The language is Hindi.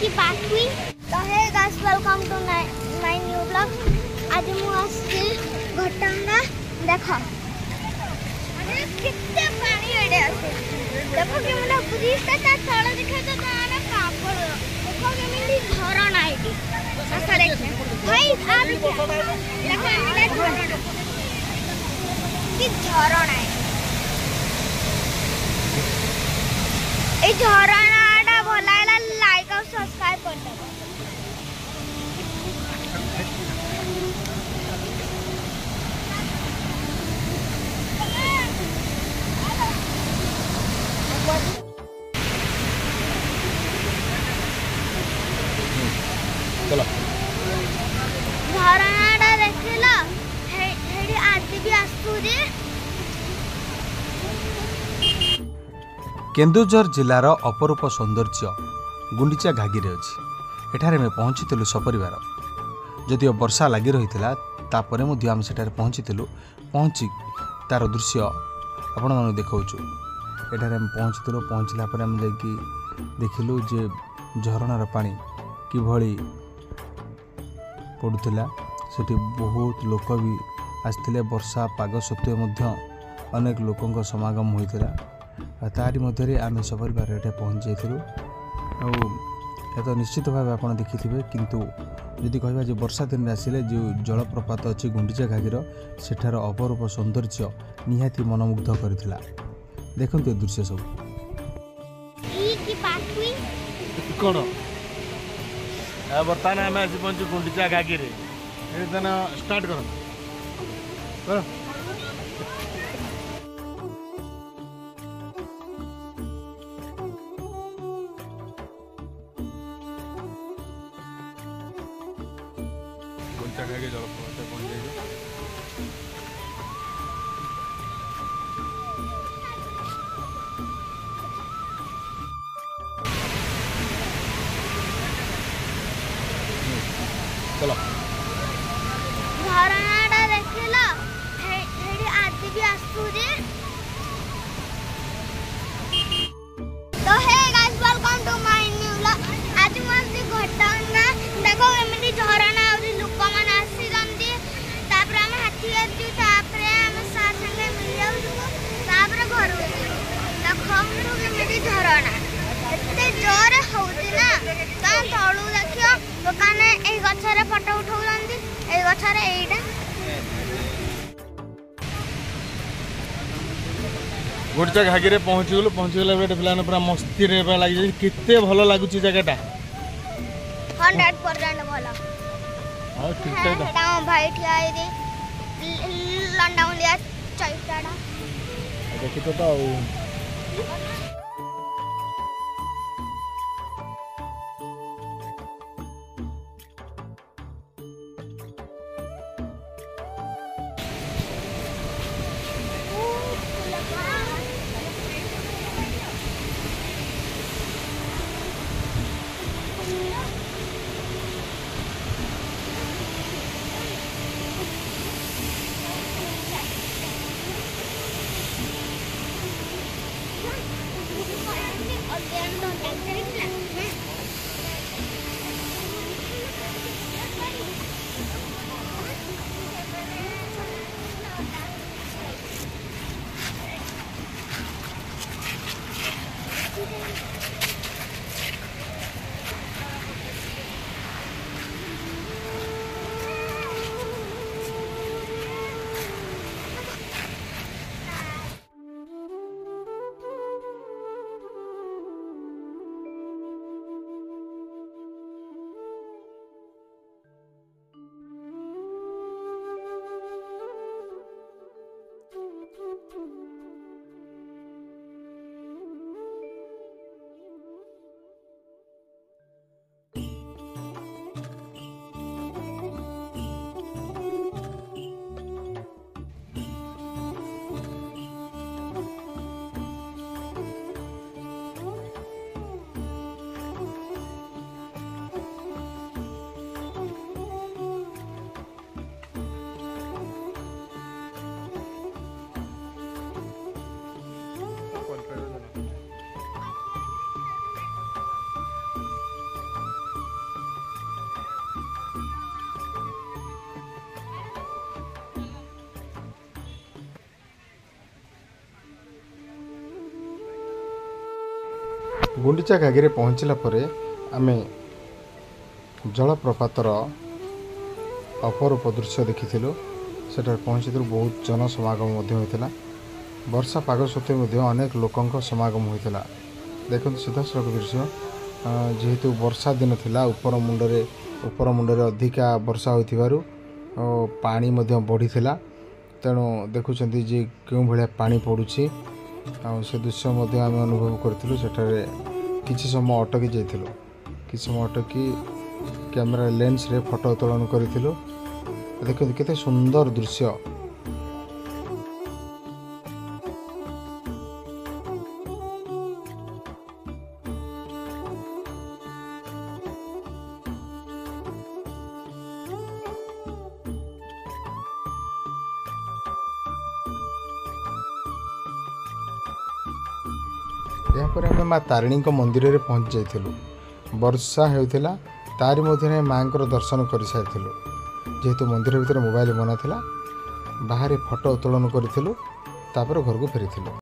की पाथवी तो hey guys welcome to my new blog. आज मु आसी घटंगा देखो अरे कितने पानी एडे आसे देखो कि मन ब्रिज ता तळ दिखे तो ताने कापड़ देखो कि मिली झरना आईटी ऐसा देखने भाई आप देखो मिला झरना की झरना है ए झरनाटा भल लागला लाइक और सब्सक्राइब कर दो। चलो झरनाटा देखिला हेडी आदि भी आसुरी केन्दुझर जिलार अपरूप सौंदर्य गुंडीचा घागी अच्छी एठारे मैं पहुँची सपरिवार जदिव वर्षा लगी रही तापर आम सेठारे पहुँची तार दृश्य आपण मैं देखा एठारे पहुँचला आम जाकि देखिलु जे झरनार पानी किभली पड़ूला सेठी बहुत लोक भी आसते वर्षा पाग सत्वे अनेक लोकों समागम होता तारी मध्य आम सपरिवार ये पहुँच जाइलु तो निश्चित भाव आप देखिथे किंतु जदि कह वर्षा दिन आसिले जो जलप्रपात अच्छी गुंडीचा घागीर सेठार अपरूप सौंदर्य निहाती मनमुग्ध करथिला। देखंतु दृश्य सब कौन बर्तमान आम आसी पहुँचु गुंडीचा घागी स्टार्ट कर जलप्रपात पहुँच चलो झरनाटा देखिला हेडी आदि भी आसुरी तो hey guys welcome to my new blog. आज मस्ती घटंगा देखो एमती झरना और लोक मन आसी जंदी तापर हम हाथी आजू तापर हम साथ संगे मिल जाऊ तापर घर देखो एमती झरना एते जोर होउती ना ता तळु देखियो दुकान ए गछरे फोटो उठाउ जंदी ए गछरे एइटा गुंडीचा घागी पहुँचीगल पे पूरा मस्ती लगी केते भल लगुच जगह 100% भला हाँ ठीक ठाक हेटा भाई ठिया लंडा उलिया चैटाडा देखी तो गुंडीचा घागीरे पहुँचला परे आमे जलप्रपातर अपरूप दृश्य देखिथिलु। सेठार पहुँचि बहुत जनसमागम होता। वर्षा पाग सत्वे अनेक लोकंक समागम होता। देखो सीधासलख दृश्य जेहेतु वर्षा दिन थिला ऊपर मुंडरे अधिका वर्षा होइथिबारु पानी बढ़ी थिला। तेणु देखुंत जे क्यों भाया पानी पड़ुछि से दृश्य आम अनुभव करूँ। सेठारे किछि समय अटकी जाइथिलु, किछि समय अटकी कैमेरा लेंस रे फोटो उत्तोलन करिथिलु। देखो केते सुंदर दृश्य। यापर आम माँ तारिणी मंदिर में पहुँच जाइलु। वर्षा होता तारी मध्य माँ दर्शन कर सारी। जेहेतु मंदिर भितर मोबाइल मना था बाहर फोटो उत्तोलन करूँ, घर को फेरी।